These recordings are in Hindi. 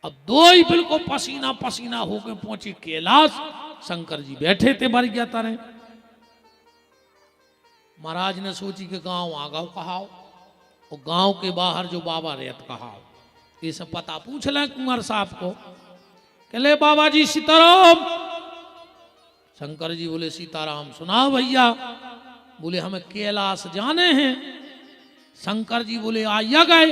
अब दो ही बिल्कुल पसीना पसीना होकर पहुंचे कैलाश। शंकर जी बैठे थे मर गया तारे। महाराज ने सोची कि गांव आ गओ कहाओ, और गांव के बाहर जो बाबा रहत कहाओ, ये सब पता पूछ लें कुंवर साहब को। कहले बाबा जी सीताराम। शंकर जी बोले सीताराम। सुनाओ भैया। बोले हमें कैलाश जाने हैं। शंकर जी बोले आइया गए।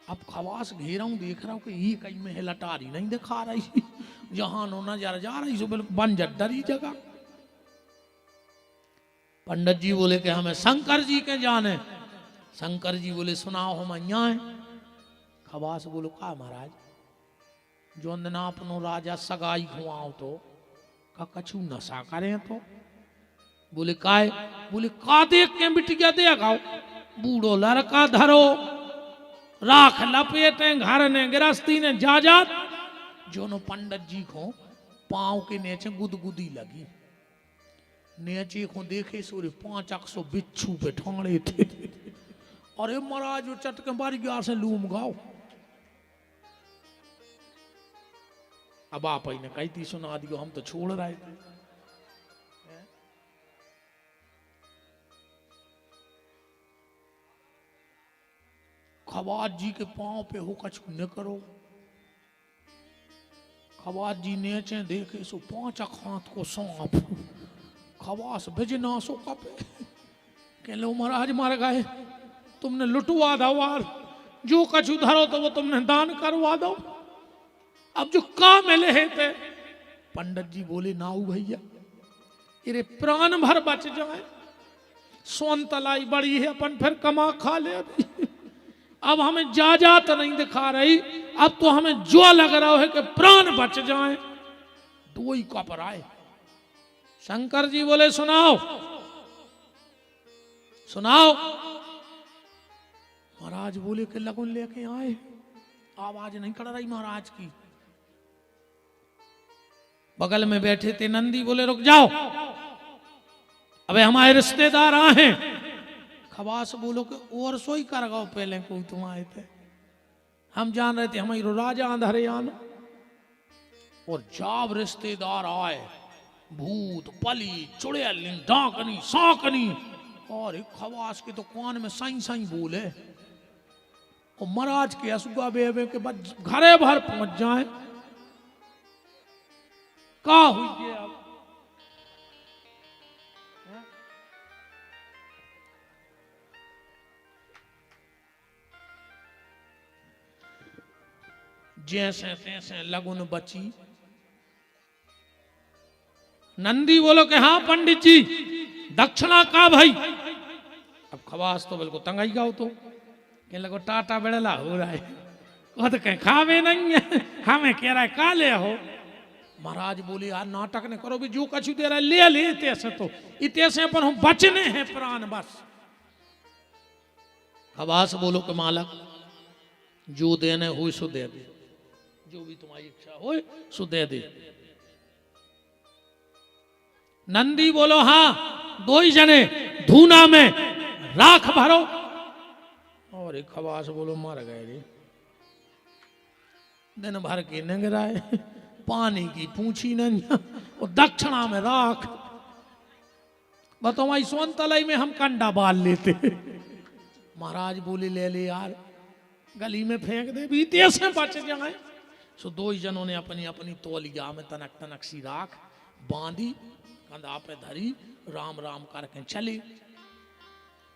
अब खवास घेरा हूं, देख रहा हूं कि ये कहीं में लटारी नहीं दिखा रही, जहां नो नजर जा रही सो बिल्कुल बंजर डरी जगह। पंडित जी बोले कि हमें शंकर जी के जाने। शंकर जी बोले सुनाओ हम अइया हैं। खवास बोलो का महाराज, जो ना अपनो राजा सगाई खुआओ तो का कछु नशा करें तो। बोले काय। बोले का देख के बिटिया देखाओ, बूढ़ो लड़का धरो, राख लपेटे घर ने गृहस्थी ने जाजात। जो नो पंडित जी को पांव के नीचे गुदगुदी लगी, नीचे को देखे सूर्य 500 बिच्छू पे ठोंगड़े थे। अरे महाराज वो चटके बारी गया से लूम गाओ। अब आप ही ने कही थी सुना दियो, हम तो छोड़ रहे थे। खवास जी के पांव पे हो कछु न करो। खवास जी नीचे देखे सो 5 हाथ को सांप। खवास भिजना सो कपे। कह लो महाराज मर गए, तुमने लुटवा दो वार, जो कछु धरो तो वो तुमने दान करवा दो। अब जो काम मिले है थे। पंडित जी बोले नाऊ भैया, इरे प्राण भर बच जाए, सोन तलाई बड़ी है, अपन फिर कमा खा ले। अभी अब हमें जाजात नहीं दिखा रही, अब तो हमें जो लग रहा है कि प्राण बच जाए। दो ही कपर आए। शंकर जी बोले सुनाओ सुनाओ। महाराज बोले कि लगन लेके आए, आवाज नहीं कर रही महाराज की। बगल में बैठे थे नंदी, बोले रुक जाओ, अबे हमारे रिश्तेदार आए हैं। खवास बोलो कि और सोई कर गो, पहले कोई तुम आए थे, हम जान रहे थे हमारी राजा अंधरे आना। और जब रिश्तेदार आए, भूत पली चुड़ैल डाकनी सांकनी, और एक खवास के तो कान में साई साई बोले। और महाराज के असुगा बेबे के बाद घरे भर पहुंच जाए। का हुई ये अब जैसे तैसे लगुन बची। नंदी बोलो कि हाँ पंडित जी, दक्षिणा का भाई। अब खवास तो बिल्कुल तंगाई गाओ तो कह लगो टाटा बेड़ला हो रहा है, वो तो कहीं खावे नहीं है, हमें कह रहा है काले हो। महाराज बोले यार नाटक ने करो भी, जो कछु दे रहा है ले ले, इतने तो इतने से पर हम बचने हैं प्राण बस। खवास बोलो कि मालक जो देने हो सो दे दे, जो भी तुम्हारी इच्छा हो सो दे दे। नंदी बोलो हाँ, 2 ही जने धूना में राख भरो। और एक खवास बोलो मर गए रे, दिन भर के नंगराए, पानी की पूछी नहीं, और दक्षिणा में राख। बताओ सोन तलाई में हम कंडा बाल लेते। महाराज बोले ले ले यार, गली में फेंक दे, बीते से बच जाए। सो 2 ही जनों ने अपनी अपनी तौलिया में तनक तनक सी राख बांधी, कंधा पे धरी, राम राम करके चले।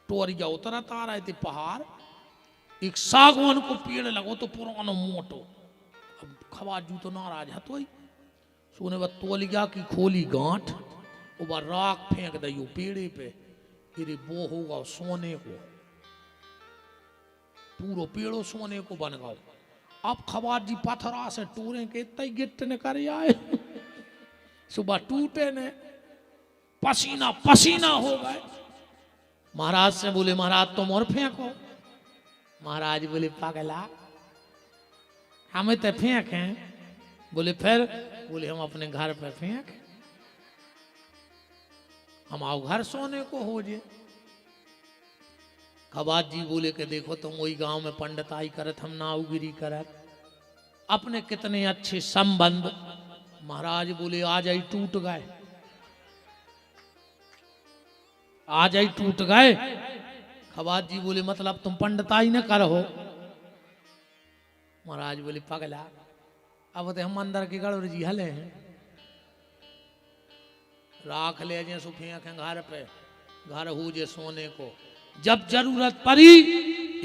टोरिया उतरत आ रहे थे पहाड़, एक सागवान को पेड़ लगो तो पुरानो मोटो। अब खवाजू तो नाराज है तो ही सोने वह तौलिया की खोली गांठ, वो राख फेंक दियो पेड़े पे, फिर वो होगा सोने को, पूरो पेड़ो सोने को बन गओ। अब खवाज जी पथरा से टूरे के इतना गिट्ट ने कर आए। सुबह टूटे ने पसीना पसीना हो गए। महाराज से बोले महाराज तुम और फेंको। महाराज बोले पागला, हमें तो फेंक हैं। बोले फिर? बोले हम अपने घर पे फेंक, हम आओ घर सोने को हो जे। खवाज जी बोले कि देखो तुम वही गांव में पंडिताई करत, हम नावगिरी करत, अपने कितने अच्छे संबंध। महाराज बोले आज ही टूट गए, आज ही टूट गए। खवास जी बोले मतलब तुम पंडिताई न करो। महाराज बोले पगला, अब तो हम अंदर की गड़बड़ जी हले हैं, राख ले जे सुफिया के घर पे, घर हो जे सोने को, जब जरूरत पड़ी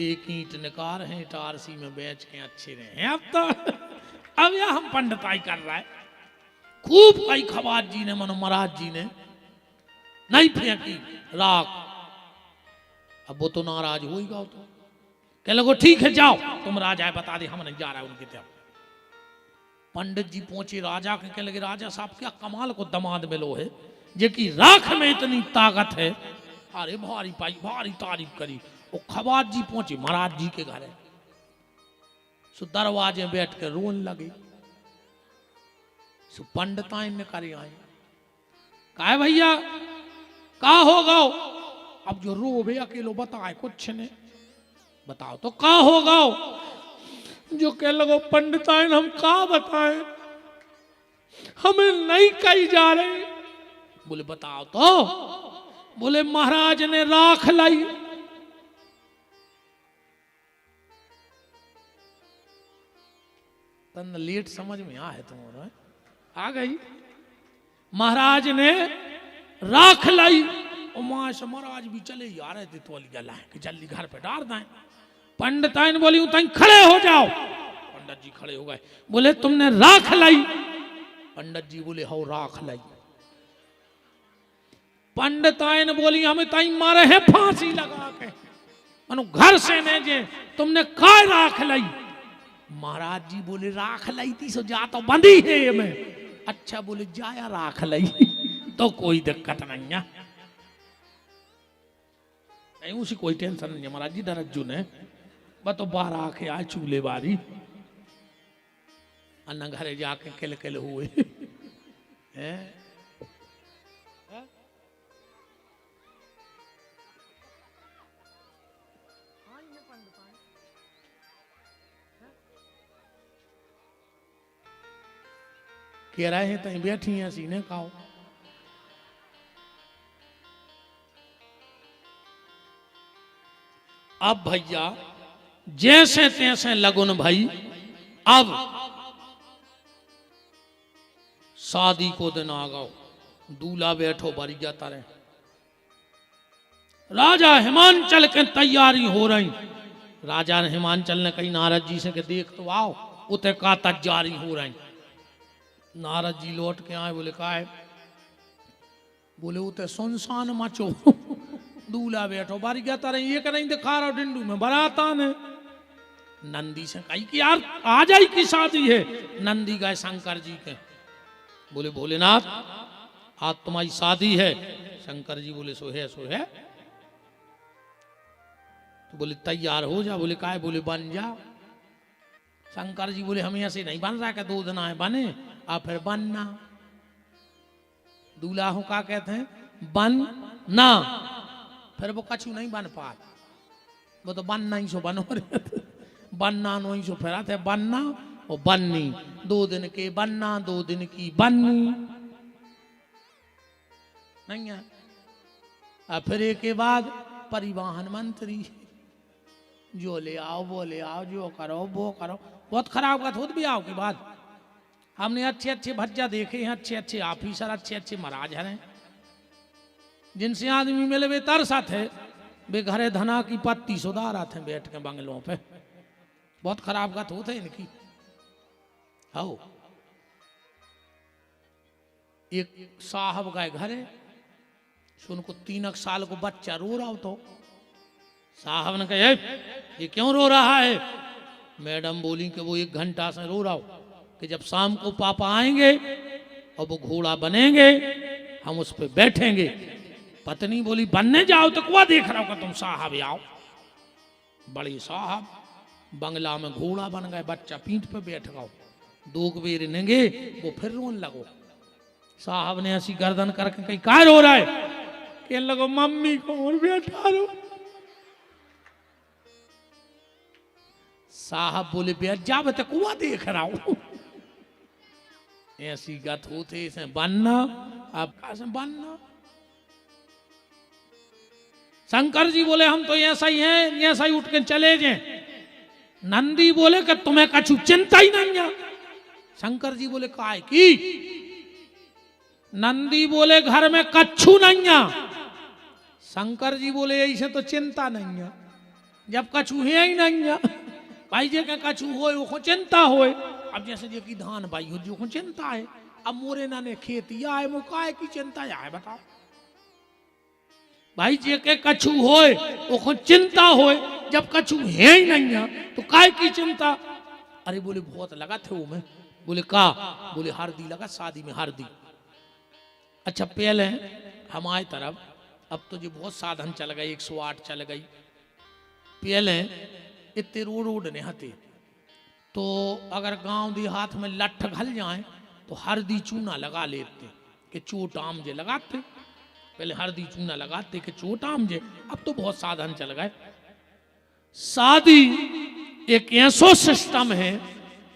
एक ईंट निकाल है टारसी में बेच के अच्छे रहे हैं। अब तो अब यह हम पंडिताई कर रहा है। खूब कई खवास जी ने मनो महाराज जी ने नहीं फेंकी राख। अब वो तो नाराज हो ही गया, तो कह लगो ठीक है जाओ तुम राजा बता दे, हम नहीं जा रहा उनके तरफ। पंडित जी पहुंचे राजा के, कह लगे राजा साहब क्या कमाल को दमाद मिलो है, जे की राख में इतनी ताकत है। अरे भारी पाई, भारी तारीफ करी। वो खवास जी पहुंचे महाराज जी के घर, सो दरवाजे बैठ कर रोन लगे। सो पंडिताइन ने करे आए, कहा भैया का हो गो? अब जो रो भे अकेलो बताए कुछ ने, बताओ तो का हो गो? जो कह लगो पंडिताइन हम का बताएं, हमें नहीं कही जा रहे। बोले बताओ तो। बोले महाराज ने राख लाई। तन लेट समझ में आ है तुम्हारा, आ गई। महाराज ने राख लाई। और मां से महाराज भी चले जा रहे थे, तो जलाए कि जल्दी घर पे डाल दें। पंडिताइन बोली तुम खड़े हो जाओ। पंडित जी खड़े हो गए, बोले तुमने राख लाई? पंडित जी बोले हो राख लाई। पंडिताइन बोली हमें ताई मारे हैं फांसी लगा के, मनु घर से ने जे तुमने काय राख लाई? महाराज जी बोले राख लाई थी सो जा तो बंदी है ये में। अच्छा बोले जाया राख लाई तो कोई दिक्कत नहीं है, नहीं उसी कोई टेंशन नहीं है। महाराज जी डरज्जू ने बस तो बाहर आके आए चूल्हे बारी, अन्ना घरे जाके किल किल हुए हैं। कह रहे हैं तई बैठी हैं सीने खाओ। अब भैया जैसे तैसे लगुन भाई। अब शादी को दिन आ गओ, दूल्हा बैठो बारी जाता रहे। राजा हिमांचल के तैयारी हो रही। राजा ने हिमांचल ने कही नारद जी से कि देख तो आओ, उते का तैयारी हो रही। नारद जी लौट के आए, बोले का है? बोले उते सुनसान मचो दूल्हा बैठो बारी जाता रही, ये नहीं दिखा रहा डिंडू में बराता ने। नंदी से कही कि यार आ जाई की शादी है। नंदी गए शंकर जी के, बोले भोलेनाथ आज तुम्हारी शादी है। शंकर जी बोले सो है सो है। तो बोले तैयार हो जा। बोले का है? बोले बन जा। शंकर जी बोले हम ऐसे नहीं बन रहा क्या, 2 दिन आए बने आप फिर बनना। दूल्हा हो का कहते हैं बनना, फिर वो कछु नहीं बन पा, वो तो बनना ही सो बनो बनना नहीं सो फिर आते बनना और बननी। 2 दिन के बनना, 2 दिन की बननी नहीं है। और फिर एक के बाद परिवहन मंत्री, जो ले आओ वो ले आओ, जो करो वो करो। बहुत खराब बात होती भी आओ के बाद। हमने अच्छे अच्छे भज्जा देखे हैं, अच्छे अच्छे ऑफिसर, अच्छे अच्छे महाराज हैं, जिनसे आदमी मिले वे तरसा थे, वे घरे धना की पत्ती सुधार आते बैठ के बंगलों पे। बहुत खराब बात होते है इनकी। आओ एक साहब गए घरे, उनको 3 साल को बच्चा रो रहा हो, तो साहब ने कहा ये क्यों रो रहा है? मैडम बोली कि वो 1 घंटा से रो रहा हो, कि जब शाम को पापा आएंगे और वो घोड़ा बनेंगे हम उस पर बैठेंगे। पत्नी बोली बनने जाओ तो कुआ देख रहा हो कि तुम साहब आओ। बड़ी साहब बंगला में घोड़ा बन गए, बच्चा पीठ पे बैठ गओ। 2 बेर नेंगे वो फिर रोन लगो। साहब ने ऐसी गर्दन करके कहीं क्या रो रहा है? कहने लगो मम्मी को और बैठा रो। साहब बोले बैठ जा, मैं तो कुआं देख रहा हूं। ऐसी गत होते इसे बनना, अब कैसे बनना। शंकर जी बोले हम तो ऐसा ही हैं, ऐसा ही उठ के चले जाए। नंदी बोले कि तुम्हें कछु चिंता ही नहीं है। शंकर जी बोले काय की? नंदी बोले घर में कछु नहीं है। शंकर जी बोले ऐसे तो चिंता नहीं है, जब कछु है ही नहीं है। भाई जे का कछु होए वो चिंता होए। अब जैसे जे की धान भाई हो जो चिंता है, अब मोरे ना ने खेती आए वो काय की चिंता है बताओ। भाई जे के कछु होए वो चिंता होए, जब कछु है ही नहीं है तो काय की चिंता। अरे बोले बहुत लगा थे वो में। बोले का? बोले हल्दी लगा शादी में हल्दी। अच्छा पहले हमारे तरफ, अब तो जो बहुत साधन चल गए, 108 चल गई। पहले इतने रोड ने हते, तो अगर गांव देहात में लठ घल जाए तो हल्दी चूना लगा लेते कि चोट आम जे लगाते। पहले हल्दी चूना लगाते कि चोट आम जे। अब तो बहुत साधन चल गए। शादी एक ऐसा सिस्टम है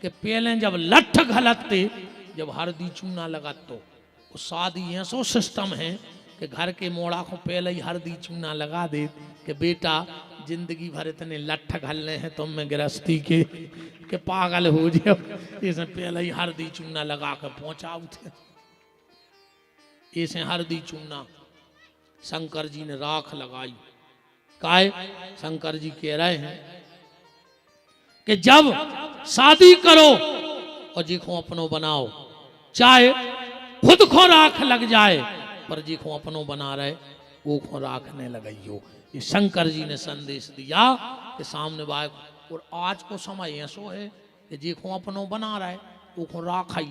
कि पहले जब लठ घलते, जब हल्दी चूना लगाते, वो शादी ऐसा सिस्टम है कि घर के मोड़ा को पहले ही हल्दी चूना लगा दे कि बेटा जिंदगी भर इतने लठ घलने हैं तुम में गृहस्थी के पागल हो जाओ, इसे पहले ही हल्दी चूना लगा कर पहुंचाओ थे। इसे हल्दी चूना शंकर जी ने राख लगाई। काय? शंकर जी कह रहे हैं कि जब शादी करो और जी को अपनों बनाओ, चाहे खुद को राख लग जाए पर जी को अपनों बना रहे वो को राखने लगाइयो। ये शंकर जी ने संदेश दिया कि सामने बाय। और आज को समय ऐसो है कि जी को अपनों बना रहे वो को राख ही